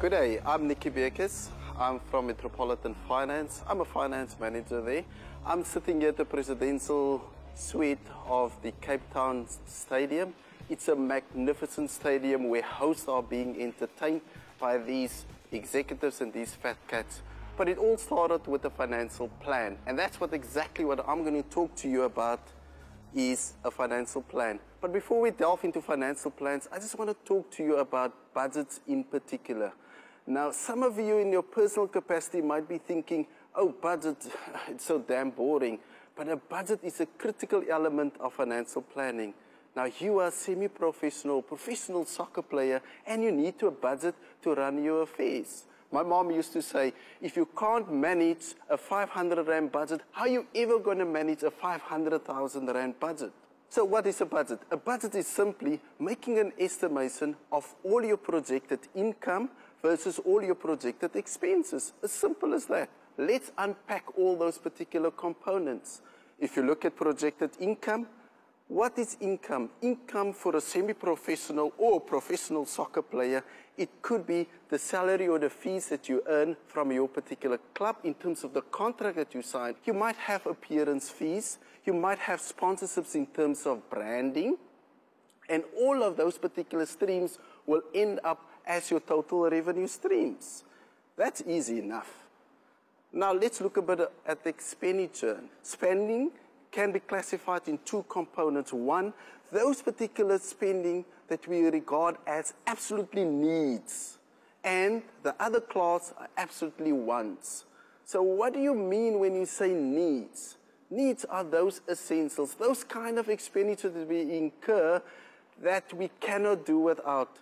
Good day, I'm Nicky Bekes. I'm from Metropolitan Finance. I'm a finance manager there. I'm sitting here at the presidential suite of the Cape Town Stadium. It's a magnificent stadium where hosts are being entertained by these executives and these fat cats. But it all started with a financial plan, and that's exactly what I'm going to talk to you about, is a financial plan. But before we delve into financial plans, I just want to talk to you about budgets in particular. Now, some of you in your personal capacity might be thinking, oh, budget, it's so damn boring. But a budget is a critical element of financial planning. Now, you are a semi-professional, professional soccer player, and you need a budget to run your affairs. My mom used to say, if you can't manage a 500 Rand budget, how are you ever going to manage a 500,000 Rand budget? So what is a budget? A budget is simply making an estimation of all your projected income versus all your projected expenses. As simple as that. Let's unpack all those particular components. If you look at projected income, what is income? Income for a semi-professional or professional soccer player, it could be the salary or the fees that you earn from your particular club in terms of the contract that you sign. You might have appearance fees, you might have sponsorships in terms of branding, and all of those particular streams will end up as your total revenue streams. That's easy enough. Now let's look a bit at the expenditure. Spending can be classified in two components. One, those particular spending that we regard as absolutely needs, and the other class are absolutely wants. So what do you mean when you say needs? Needs are those essentials, those kind of expenditure that we incur that we cannot do without.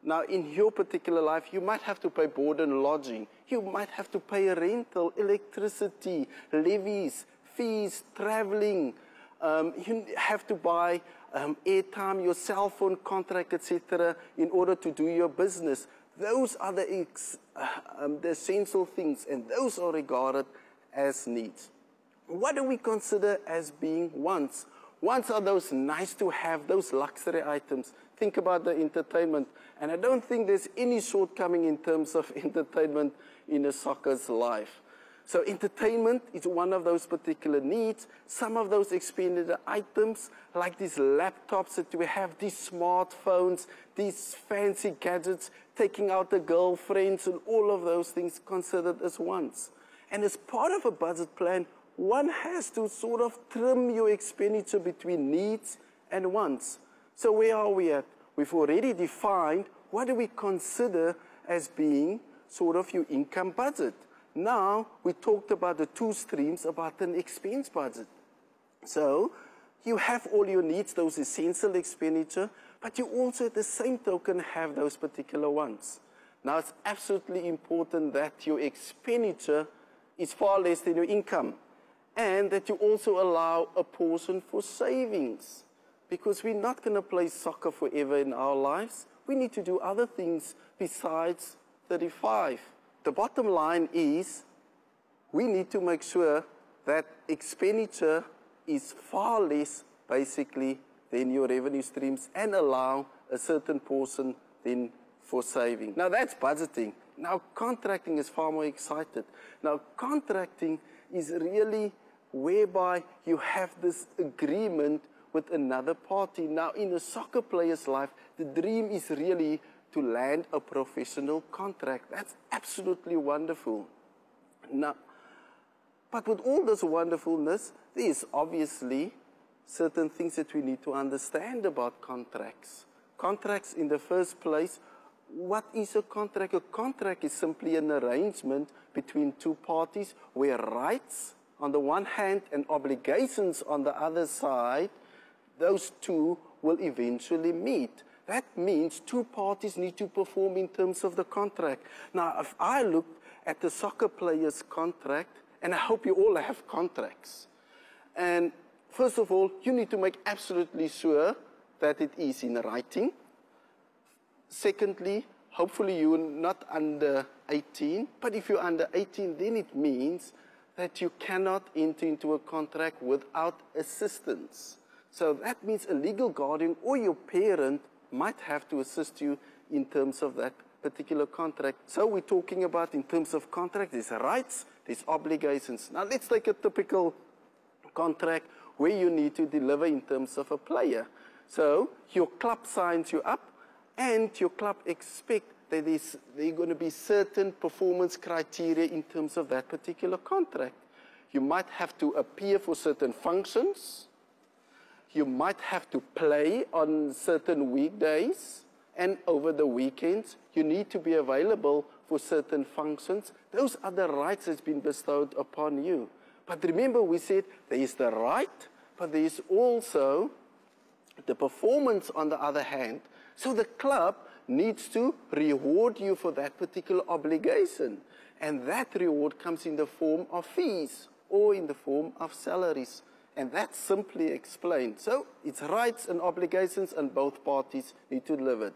Now, in your particular life, you might have to pay board and lodging. You might have to pay rental, electricity, levies, fees, traveling. You have to buy airtime, your cell phone contract, etc., in order to do your business. Those are the essential things, and those are regarded as needs. What do we consider as being wants? Wants are those nice to have, those luxury items. Think about the entertainment. And I don't think there's any shortcoming in terms of entertainment in a soccer's life. So entertainment is one of those particular needs. Some of those expenditure items, like these laptops that we have, these smartphones, these fancy gadgets, taking out the girlfriends, and all of those things considered as wants. And as part of a budget plan, one has to sort of trim your expenditure between needs and wants. So where are we at? We've already defined what do we consider as being sort of your income budget. Now, we talked about the two streams about an expense budget. So, you have all your needs, those essential expenditure, but you also at the same token have those particular ones. Now, it's absolutely important that your expenditure is far less than your income, and that you also allow a portion for savings. Because we're not going to play soccer forever in our lives. We need to do other things besides 35. The bottom line is we need to make sure that expenditure is far less, basically, than your revenue streams, and allow a certain portion then for saving. Now, that's budgeting. Now, contracting is far more excited. Now, contracting is really whereby you have this agreement with another party. Now, in a soccer player's life, the dream is really to land a professional contract. That's absolutely wonderful. Now, but with all this wonderfulness, there is obviously certain things that we need to understand about contracts. Contracts in the first place, what is a contract? A contract is simply an arrangement between two parties where rights on the one hand and obligations on the other side, those two will eventually meet. That means two parties need to perform in terms of the contract. Now, if I look at the soccer player's contract, and I hope you all have contracts, and first of all, you need to make absolutely sure that it is in writing. Secondly, hopefully you're not under 18, but if you're under 18, then it means that you cannot enter into a contract without assistance. So that means a legal guardian or your parent might have to assist you in terms of that particular contract. So we're talking about in terms of contract, there's rights, there's obligations. Now let's take a typical contract where you need to deliver in terms of a player. So your club signs you up and your club expect that there are going to be certain performance criteria in terms of that particular contract. You might have to appear for certain functions. You might have to play on certain weekdays, and over the weekends, you need to be available for certain functions. Those are the rights that's been bestowed upon you. But remember, we said there is the right, but there is also the performance on the other hand. So the club needs to reward you for that particular obligation. And that reward comes in the form of fees or in the form of salaries. And that's simply explained. So it's rights and obligations, and both parties need to deliver it.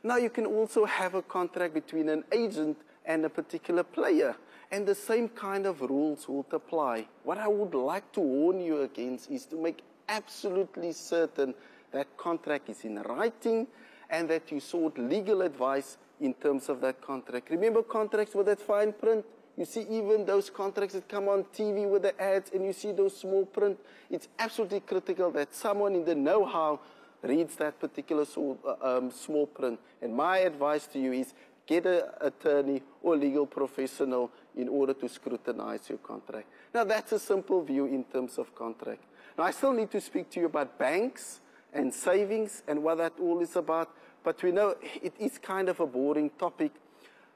Now you can also have a contract between an agent and a particular player, and the same kind of rules will apply. What I would like to warn you against is to make absolutely certain that contract is in writing and that you sought legal advice in terms of that contract. Remember contracts with that fine print? You see even those contracts that come on TV with the ads, and you see those small print. It's absolutely critical that someone in the know-how reads that particular small print. And my advice to you is get an attorney or legal professional in order to scrutinize your contract. Now that's a simple view in terms of contract. Now I still need to speak to you about banks and savings and what that all is about, but we know it is kind of a boring topic.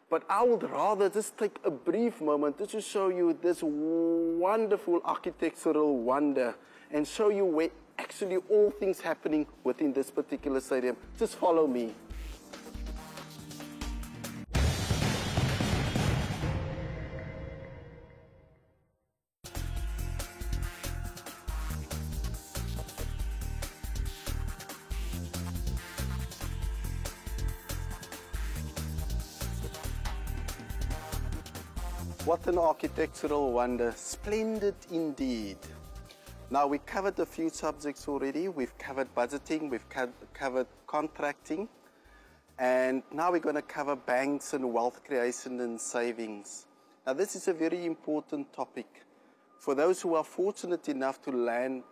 But I would rather just take a brief moment just to show you this wonderful architectural wonder and show you where actually all things happening within this particular stadium. Just follow me. What an architectural wonder. Splendid indeed. Now, we covered a few subjects already. We've covered budgeting, we've covered contracting, and now we're going to cover banks and wealth creation and savings. Now, this is a very important topic. For those who are fortunate enough to land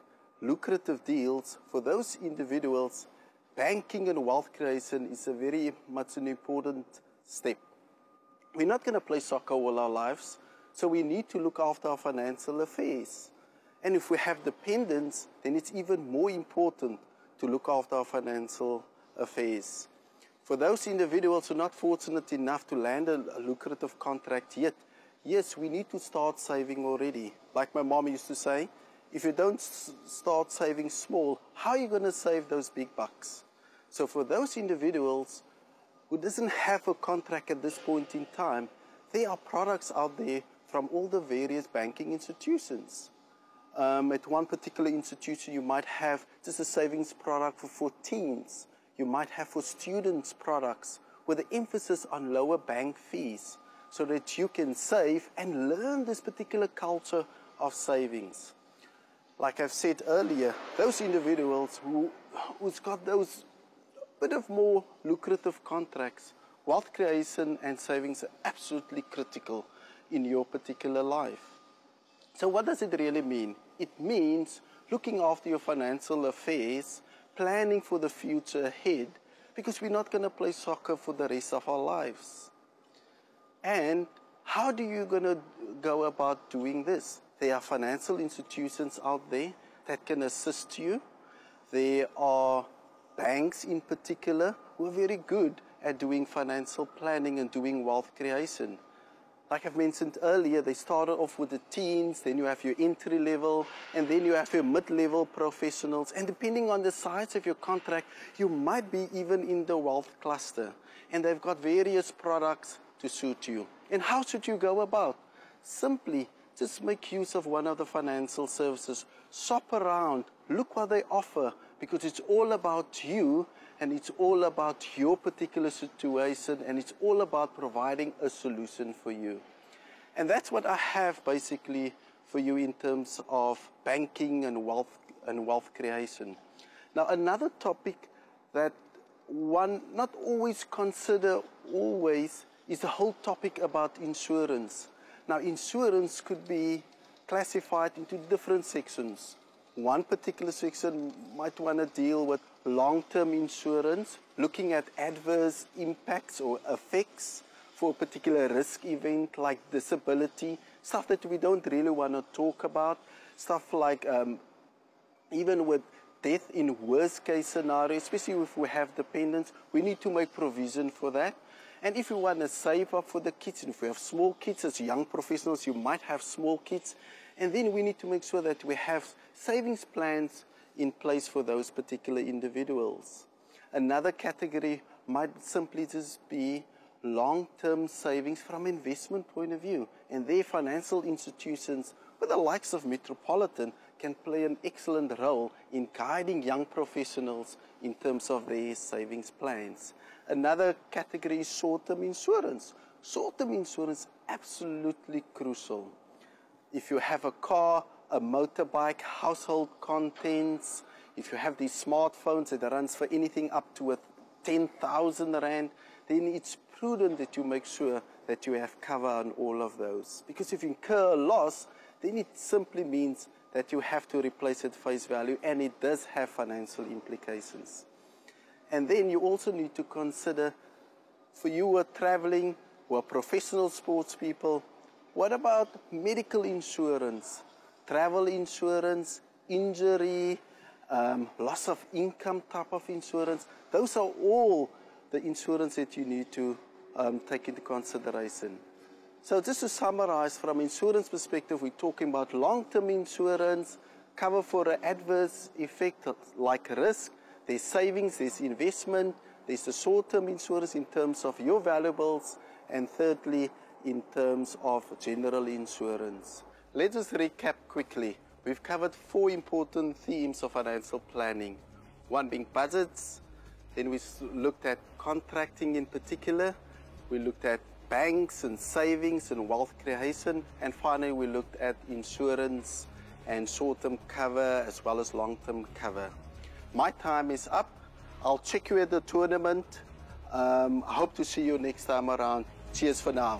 lucrative deals, for those individuals, banking and wealth creation is a very much an important step. We're not going to play soccer all our lives, so we need to look after our financial affairs. And if we have dependents, then it's even more important to look after our financial affairs. For those individuals who are not fortunate enough to land a lucrative contract yet, yes, we need to start saving already. Like my mom used to say, if you don't start saving small, how are you going to save those big bucks? So for those individuals who doesn't have a contract at this point in time, there are products out there from all the various banking institutions. At one particular institution, you might have just a savings product for teens. You might have for students products with the emphasis on lower bank fees so that you can save and learn this particular culture of savings. Like I've said earlier, those individuals who's got those bit of more lucrative contracts, wealth creation and savings are absolutely critical in your particular life. So what does it really mean? It means looking after your financial affairs, planning for the future ahead, because we're not going to play soccer for the rest of our lives. And how do you going to go about doing this? There are financial institutions out there that can assist you. There are banks in particular who are very good at doing financial planning and doing wealth creation. Like I've mentioned earlier, they started off with the teens, then you have your entry level, and then you have your mid-level professionals. And depending on the size of your contract, you might be even in the wealth cluster. And they've got various products to suit you. And how should you go about? Simply just make use of one of the financial services. Shop around, look what they offer, because it's all about you and it's all about your particular situation and it's all about providing a solution for you. And that's what I have basically for you in terms of banking and wealth creation. Now another topic that one not always consider always is the whole topic about insurance. Now, insurance could be classified into different sections. One particular section might want to deal with long-term insurance, looking at adverse impacts or effects for a particular risk event like disability, stuff that we don't really want to talk about, stuff like even with death in worst case scenario, especially if we have dependents, we need to make provision for that. And if you want to save up for the kids, and if we have small kids as young professionals, you might have small kids, and then we need to make sure that we have savings plans in place for those particular individuals. Another category might simply just be long-term savings from an investment point of view, and their financial institutions, with the likes of Metropolitan, can play an excellent role in guiding young professionals in terms of their savings plans. Another category is short-term insurance. Short-term insurance, absolutely crucial. If you have a car, a motorbike, household contents, if you have these smartphones that runs for anything up to 10,000 Rand, then it's prudent that you make sure that you have cover on all of those. Because if you incur a loss, then it simply means that you have to replace at face value, and it does have financial implications. And then you also need to consider, for you who are traveling, who are professional sports people, what about medical insurance, travel insurance, injury, loss of income type of insurance? Those are all the insurance that you need to take into consideration. So just to summarize, from insurance perspective, we're talking about long-term insurance, cover for an adverse effect like risk, there's savings, there's investment, there's the short-term insurance in terms of your valuables, and thirdly, in terms of general insurance. Let's just recap quickly. We've covered 4 important themes of financial planning. One being budgets, then we looked at contracting in particular, we looked at banks and savings and wealth creation, and finally we looked at insurance and short-term cover as well as long-term cover. My time is up. I'll check you at the tournament. I hope to see you next time around. Cheers for now.